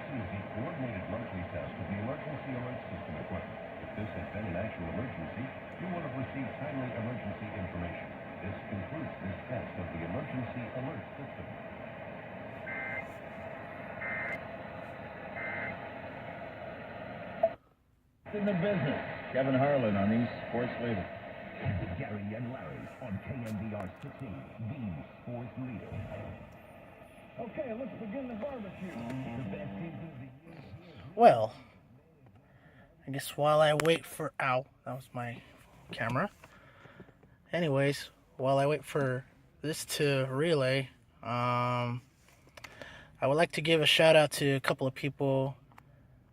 This is the coordinated monthly test of the emergency alert system equipment. If this has been an actual emergency, you will have received timely emergency information. This concludes this test of the emergency alert system. In the business, Kevin Harlan on East Sports Leader. Gary and Larry on KNBR 16, the sports leader. Okay, let's begin the barbecue. The best season of the year. Well, I guess while I wait for... Ow, that was my camera. Anyways, while I wait for this to relay, I would like to give a shout out to a couple of people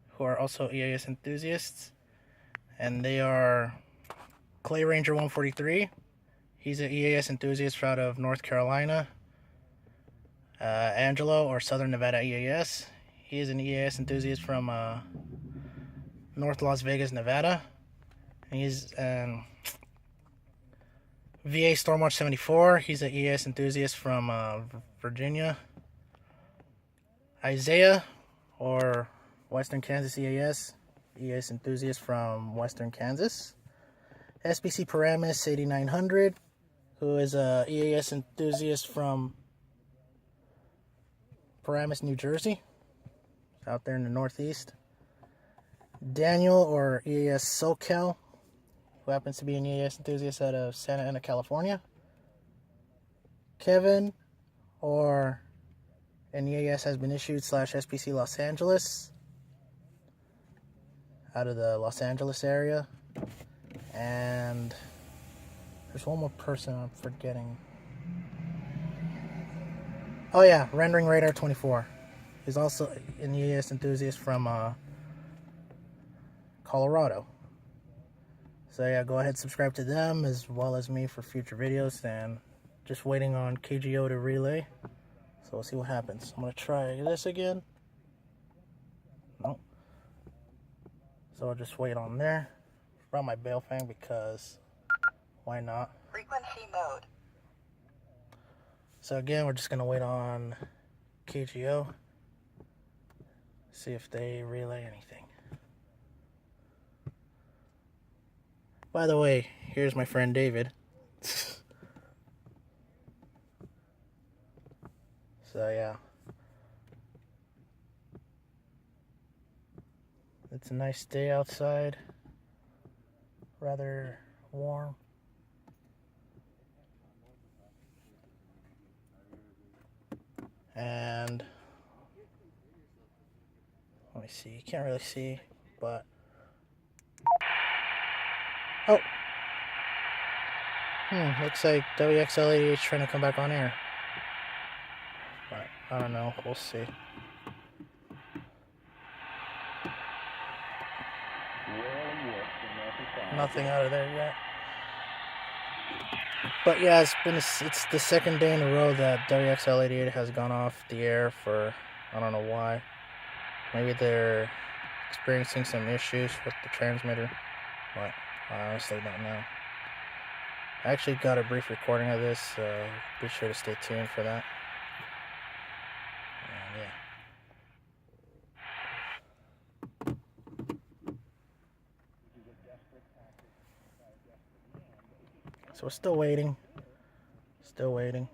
who are also EAS enthusiasts, and they are Clay Ranger 143. He's an EAS enthusiast out of North Carolina. Angelo, or Southern Nevada EAS. He is an EAS enthusiast from North Las Vegas, Nevada. And he's VA Stormwatch 74. He's an EAS enthusiast from Virginia. Isaiah, or Western Kansas EAS enthusiast from Western Kansas. SBC Paramus 8900, who is a EAS enthusiast from Paramus, New Jersey, out there in the Northeast. Daniel, or EAS SoCal, who happens to be an EAS enthusiast out of Santa Ana, California. Kevin, or an EAS has been issued / SPC Los Angeles, out of the Los Angeles area. And there's one more person I'm forgetting. Oh yeah, Rendering Radar 24. He's also an EAS enthusiast from Colorado. So yeah, go ahead and subscribe to them as well as me for future videos, and just waiting on KGO to relay. So we'll see what happens. I'm going to try this again. Nope. So I'll just wait on there. Brought my bail fan because why not? Frequency mode. So again, we're just going to wait on KGO. See if they relay anything. By the way, here's my friend David. So yeah. It's a nice day outside. Rather warm. And let me see. You can't really see, but oh, looks like WXL88 is trying to come back on air. But I don't know. We'll see. Nothing out of there yet. But yeah, it's the second day in a row that WXL88 has gone off the air for, I don't know why. Maybe they're experiencing some issues with the transmitter, but I honestly don't know. I actually got a brief recording of this, so be sure to stay tuned for that. And yeah. So we're still waiting. Still waiting.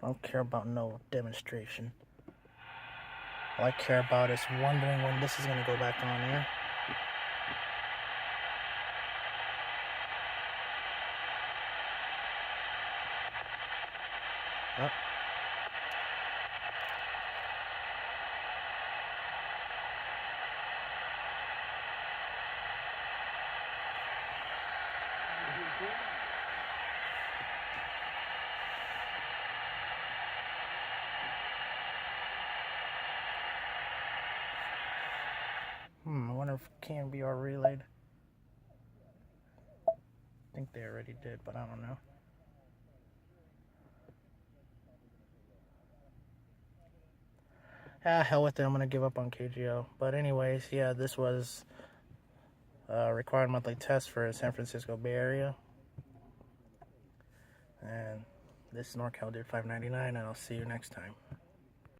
I don't care about no demonstration. All I care about is wondering when this is going to go back on air. Oh. I wonder if KNBR relayed. I think they already did, but I don't know. Hell with it, I'm gonna give up on KGO. But anyways, yeah, this was a required monthly test for San Francisco Bay Area. And This is NorCal Dude 599, and I'll see you next time.